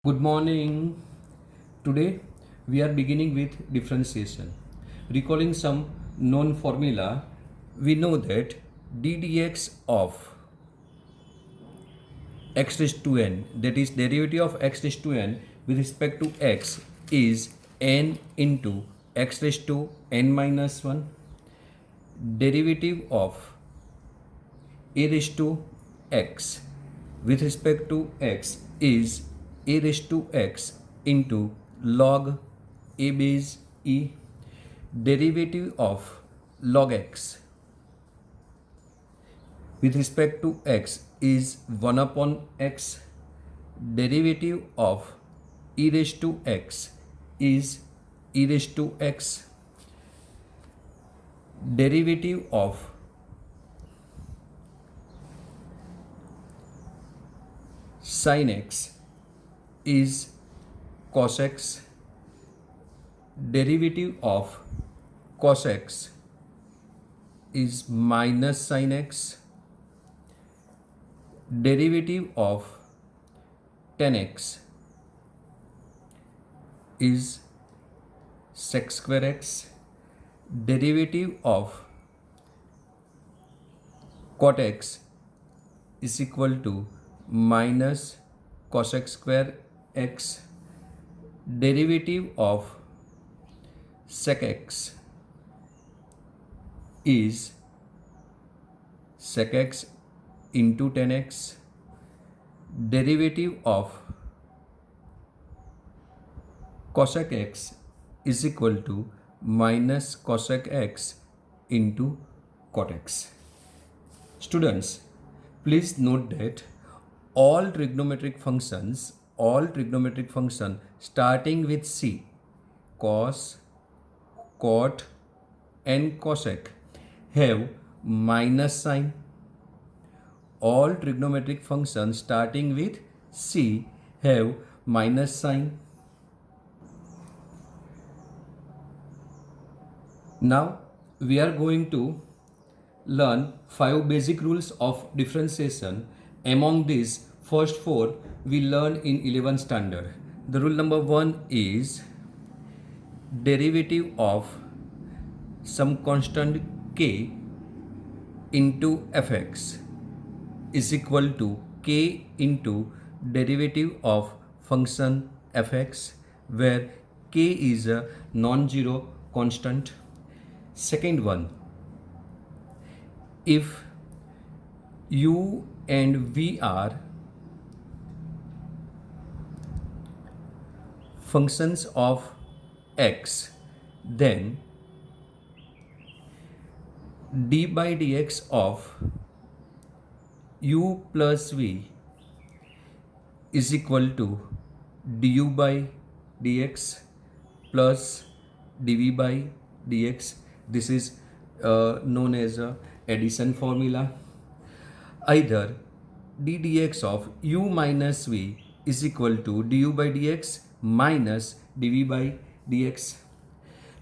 Good morning. Today we are beginning with differentiation. Recalling some known formula, we know that d dx of x raised to n, that is derivative of x raised to n with respect to x, is n into x raised to n minus 1. Derivative of a raised to x with respect to x is a raised to x into log a base e. Derivative of log x with respect to x is 1 upon x. Derivative of e raised to x is e raised to x. Derivative of sin x is cos x. Derivative of cos x is minus sin x. Derivative of tan x is sec square x. Derivative of cot x is equal to minus cosec square x. Derivative of sec x is sec x into tan x. Derivative of cosec x is equal to minus cosec x into cot x. Students, please note that all trigonometric functions starting with c, cos, cot and cosec have minus sign. All trigonometric functions starting with c have minus sign. Now we are going to learn 5 basic rules of differentiation. Among these, first 4 we learned in 11th standard. The rule number 1 is derivative of some constant k into fx is equal to k into derivative of function fx, where k is a non-zero constant. Second one, if u and v are functions of x, then d by dx of u plus v is equal to du by dx plus dv by dx. This is known as a addition formula. Either d dx of u minus v is equal to du by dx minus dv by dx.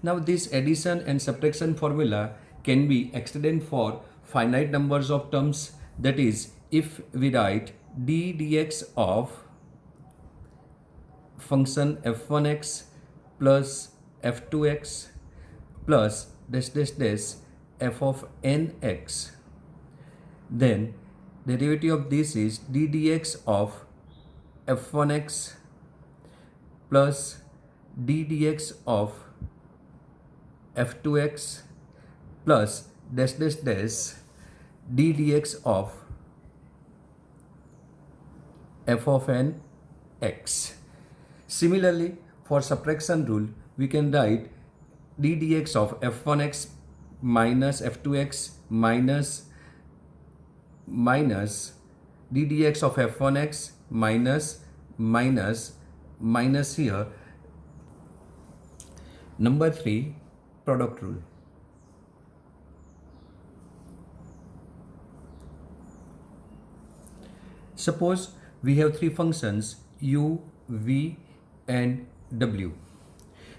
Now this addition and subtraction formula can be extended for finite numbers of terms. That is, if we write d dx of function f1x plus f2x plus dash dash dash f of nx, then derivative of this is d dx of f1x plus d dx of f2x plus dash dash dash d dx of f of n x. Similarly, for subtraction rule, we can write d dx of f1x minus f2x minus d dx of f1x minus here. Number 3, product rule. Suppose we have 3 functions u, v and w.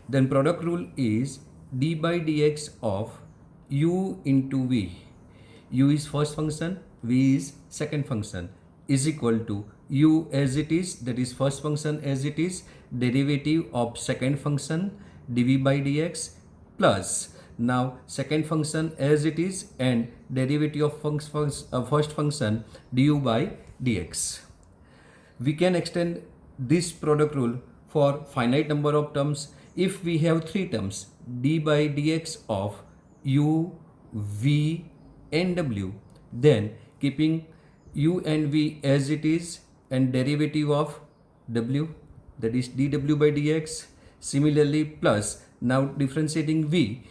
Then product rule is d by dx of u into v. U is first function, v is second function, is equal to u as it is, that is first function as it is, derivative of second function dv by dx, plus now second function as it is and derivative of first function du by dx. We can extend this product rule for finite number of terms. If we have three terms d by dx of u, v and w, then keeping u and v as it is and derivative of w, that is dw by dx, similarly plus now differentiating v,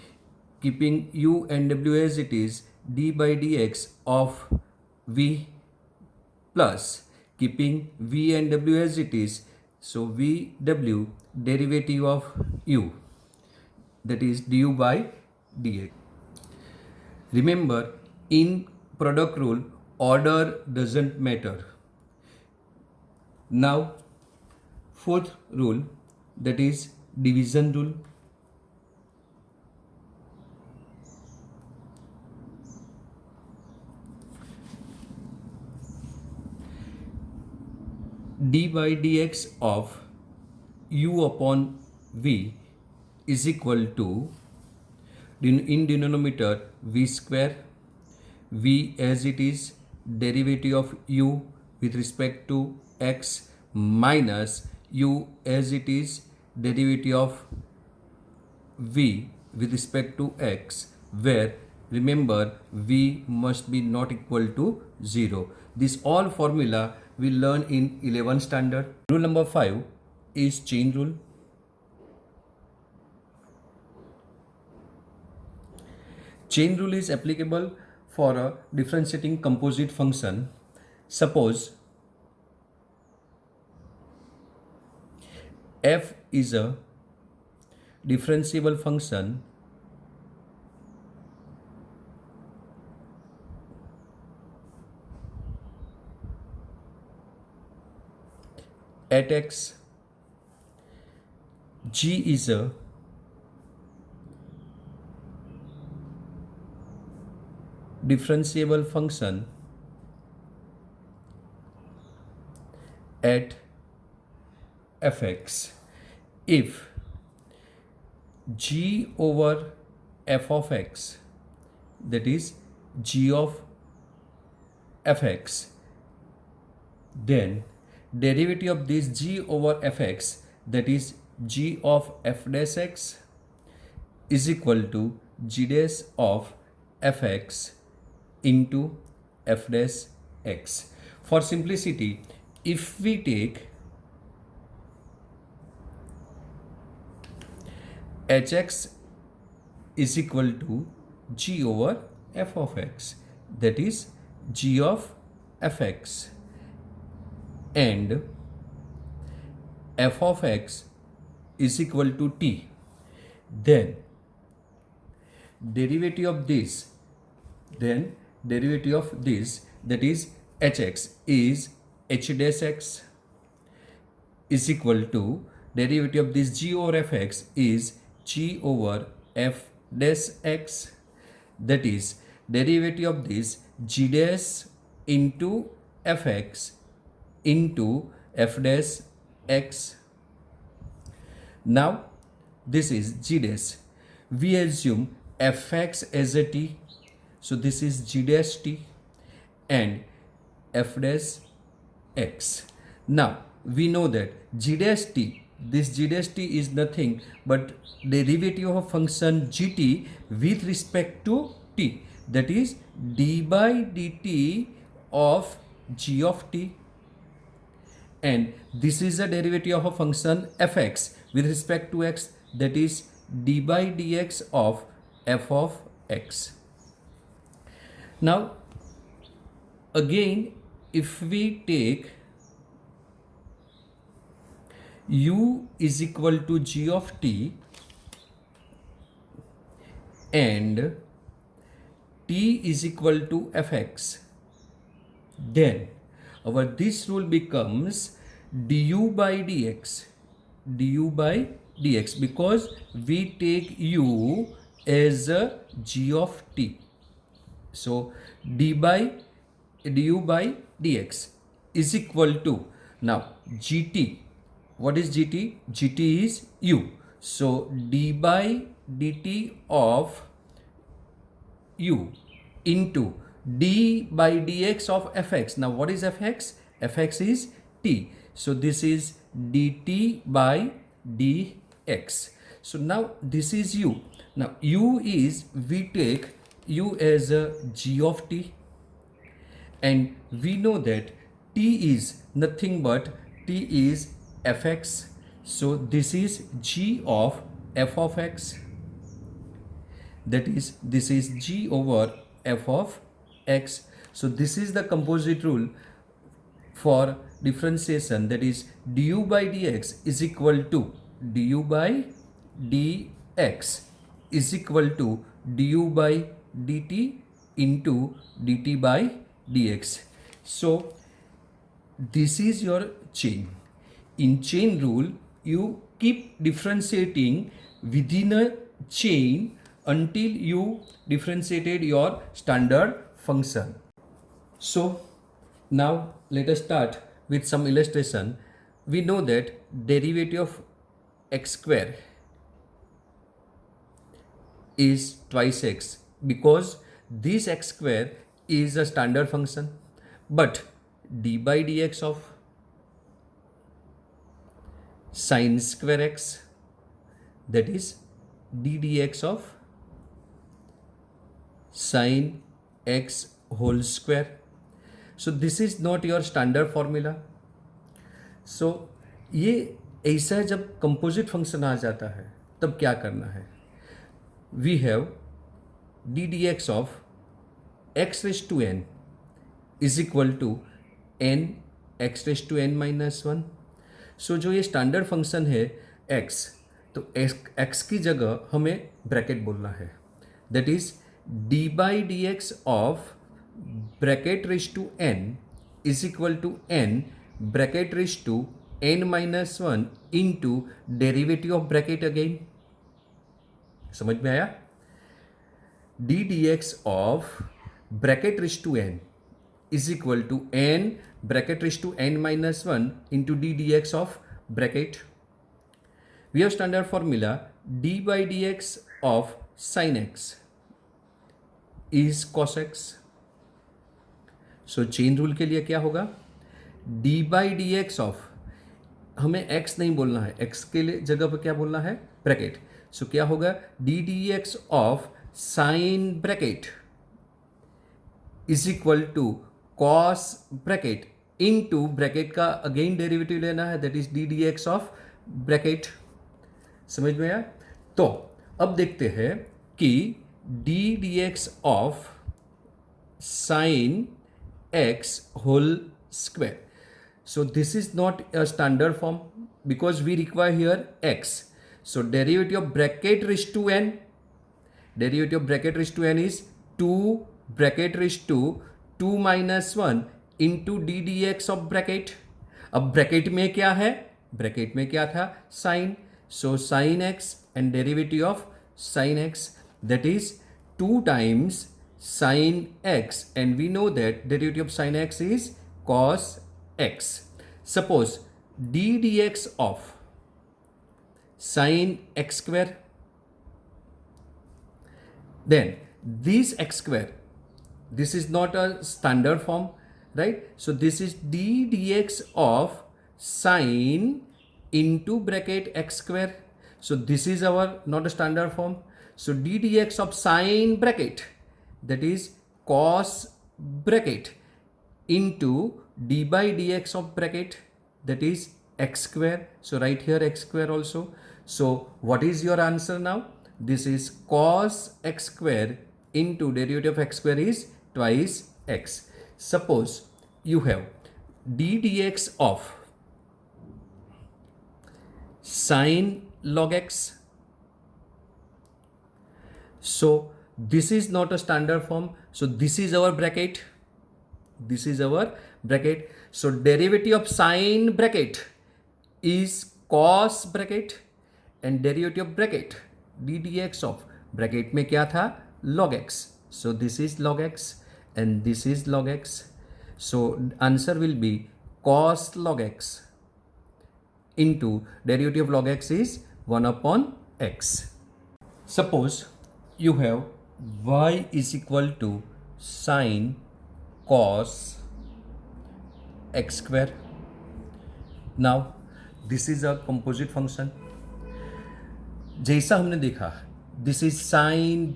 keeping u and w as it is, d by dx of v, plus keeping v and w as it is, so v w derivative of u, that is du by dx. Remember, in product rule, order doesn't matter. Now, fourth rule, that is division rule. D by dx of u upon v is equal to, in denominator, v square, v as it is, derivative of u with respect to x, minus u as it is, derivative of v with respect to x, where remember v must be not equal to 0. This all formula we learn in 11th standard. Rule number 5 is chain rule. Chain rule is applicable for a differentiating composite function. Suppose f is a differentiable function at x, g is a differentiable function at fx. If g over f of x, that is g of fx, then derivative of this g over fx, that is g of f dash x, is equal to g dash of fx into f dash x. For simplicity, if we take hx is equal to g over f of x, that is g of fx, and f of x is equal to t, then derivative of this, that is hx is h dash x, is equal to derivative of this g over fx is g over f dash x, that is derivative of this g dash into fx into f dash x. Now this is g dash. We assume fx as a t, so this is g dash t and f dash x. Now we know that g dash t, this g dash t is nothing but derivative of a function gt with respect to t, that is d by dt of g of t, and this is a derivative of a function fx with respect to x, that is d by dx of f of x. Now again, if we take u is equal to g of t and t is equal to fx, then our this rule becomes du by dx, because we take u as a g of t. So du by dx, is equal to, now gt, what is gt? gt is u. So d by dt of u into d by dx of fx. Now what is fx? Fx is t. So this is dt by dx. So now this is u. Now u is, we take u as a g of t, and we know that t is nothing but t is fx. So this is g of f of x, that is this is g over f of x. So this is the composite rule for differentiation, that is du by dx is equal to du by dx is equal to du by dt into dt by dx. So this is your chain. In chain rule, you keep differentiating within a chain until you differentiated your standard function. So now let us start with some illustration. We know that derivative of x square is twice x, because this x square is a standard function, but d by dx of sine square x, that is d dx of sine x whole square. So this is not your standard formula. So ये ऐसा जब composite function आ जाता है तब क्या करना है? We have d dx of x raised to n is equal to n x raised to n minus 1. सो जो ये स्टैंडर्ड फंक्शन है x, तो x की जगह हमें ब्रैकेट बोलना है, that is d by d x of bracket raise to n is equal to n bracket raise to n minus 1 into derivative of bracket again. समझ में आया? d dx of bracket raise to n is equal to n bracket raised to n minus 1 into d dx of bracket. We have standard formula d by dx of sin x is cos x. So chain rule के लिए क्या होगा? d by dx of, हमें x नहीं बोलना है, x के लिए जगह पर क्या बोलना है? ब्रैकेट. सो क्या होगा? d dx of sin bracket is equal to cos bracket into bracket का अगेन डेरिवेटिव लेना है, that is d d x of bracket. समझ में आया? तो अब देखते हैं कि d d x of sine x whole square. So this is not a standard form because we require here x. So derivative of bracket raise to n, derivative of bracket raise to n is 2 bracket raise to 2 minus 1 into D d x of bracket. अब bracket में क्या है? Bracket में क्या था? Sine. So sine x and derivative of sine x, that is 2 times sine x, and we know that derivative of sine x is cos x. Suppose d d x of sine x square, then this x square, this is not a standard form, right? So this is d dx of sine into bracket x square. So this is our not a standard form. So d dx of sine bracket, that is cos bracket into d by dx of bracket, that is x square. So write here x square also. So what is your answer now? This is cos x square into derivative of x square is twice x. Suppose you have d dx of sin log x. So this is not a standard form. So this is our bracket. This is our bracket. So derivative of sin bracket is cos bracket and derivative of bracket d dx of bracket में क्या था? log x. So this is log x and this is log x. So answer will be cos log x into derivative of log x is 1 upon x. Suppose you have y is equal to sine cos x square. Now this is a composite function. जैसा हमने देखा, this is sine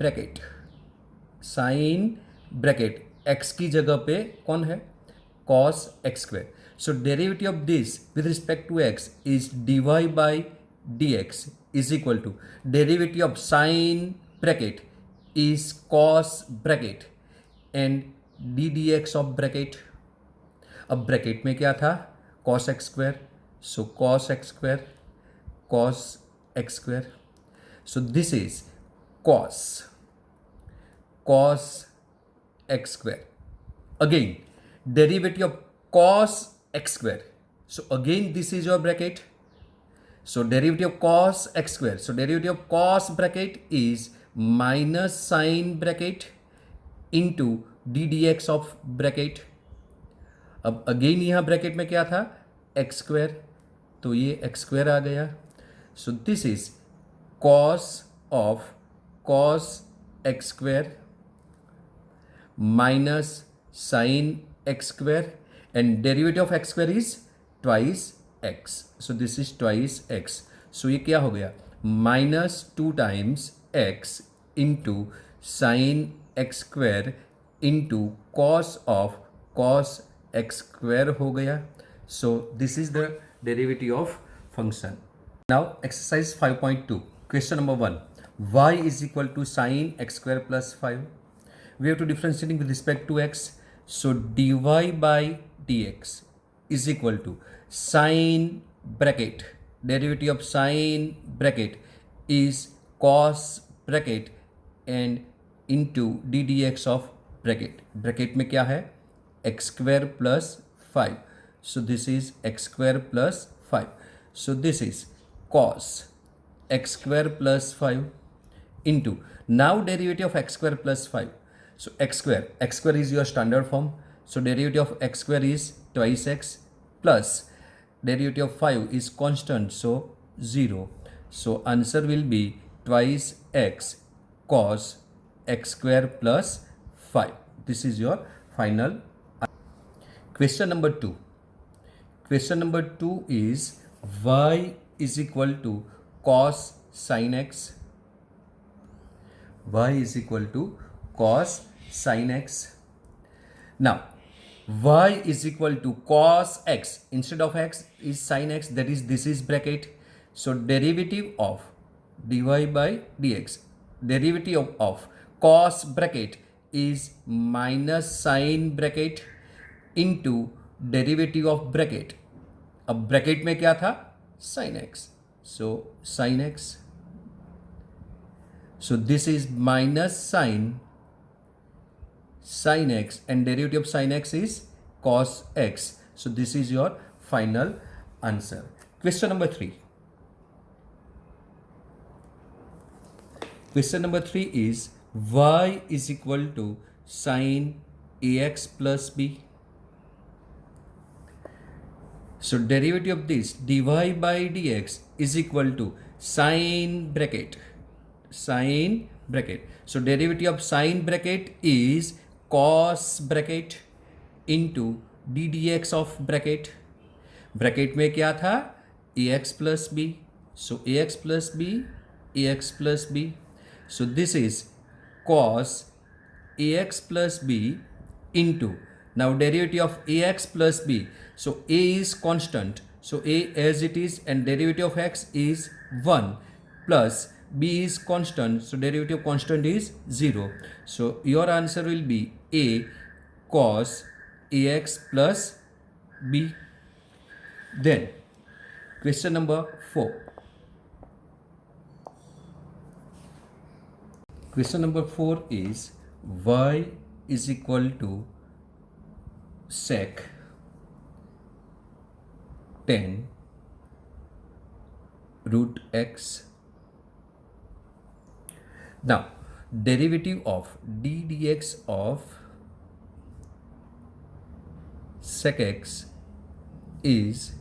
bracket x की जगह पे कौन है, cos x square. So derivative of this with respect to x is dy by dx is equal to derivative of sine bracket is cos bracket and d dx of bracket. अब bracket में क्या था, cos x square, so cos x square, cos x square. So this is cos x square. Again, derivative of cos x square. So again this is your bracket. So derivative of cos x square. So derivative of cos bracket is minus sine bracket into d dx of bracket. अब again यहाँ bracket में क्या था, x square, तो ये x square आ गया. So this is cos of cos X square minus sine x square and derivative of X square is twice X. So this is twice X. So ये क्या हो गया, minus 2 times X into sine x square into cos of cos X square हो गया. So this is the derivative of function. Now exercise 5.2 question number 1, y is equal to sin x square plus 5. We have to differentiating with respect to x. So dy by dx is equal to sin bracket, derivative of sin bracket is cos bracket and into d dx of bracket. Bracket में क्या है, x square plus 5. So this is x square plus 5. So this is cos x square plus 5 into, now derivative of x square plus 5. So x square is your standard form. So derivative of x square is twice x plus derivative of 5 is constant, so 0. So answer will be twice x cos x square plus 5. This is your final. Question number 2. Question number 2 is y is equal to cos sin x. Y is equal to cos sin x. Now y is equal to cos x, instead of x is sin x, that is this is bracket. So derivative of dy by dx, derivative of cos bracket is minus sin bracket into derivative of bracket. अब bracket में क्या था, sin x, so sin x. So this is minus sin x and derivative of sin x is cos x. So this is your final answer. Question number 3. Question number 3 is y is equal to sin ax plus b. So derivative of this dy by dx is equal to sine bracket. So derivative of sine bracket is cos bracket into d dx of bracket. Bracket में क्या था, ax plus b. So ax plus b. So this is cos ax plus b into, now derivative of ax plus b. So a is constant, so a as it is, and derivative of x is 1 plus b is constant, so derivative of constant is 0. So your answer will be a cos ax plus b. Then question number 4. Question number 4 is y is equal to sec 10 root x. Now derivative of d dx of sec x is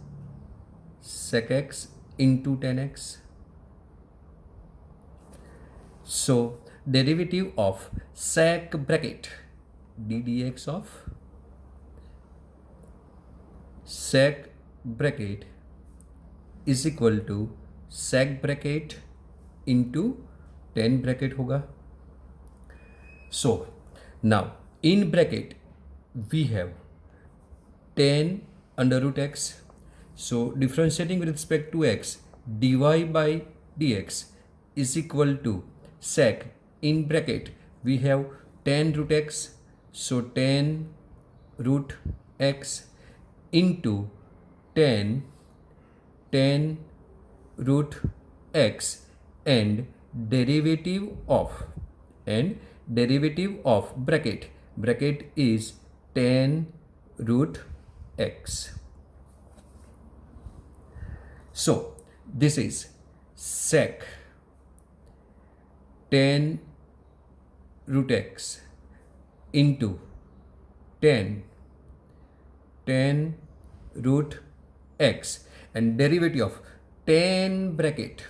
sec x into tan x. So derivative of sec bracket d dx of sec bracket is equal to sec bracket into tan bracket होगा. So now in bracket we have tan under root x. So differentiating with respect to x, dy by dx is equal to sec in bracket we have tan root x. So tan root x into tan root x and derivative of bracket is tan root x. So this is sec tan root x into tan root x and derivative of tan bracket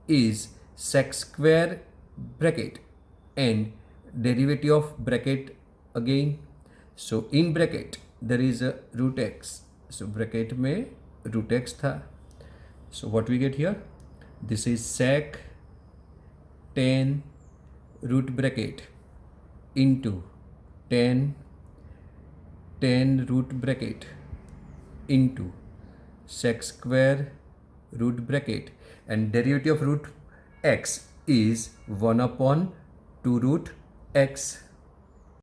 is sec square bracket and derivative of bracket again. So in bracket there is a root x. So bracket में root x था. So what we get here? This is sec tan root bracket into tan root bracket into sec square root bracket and derivative of root x is 1 upon 2 root x.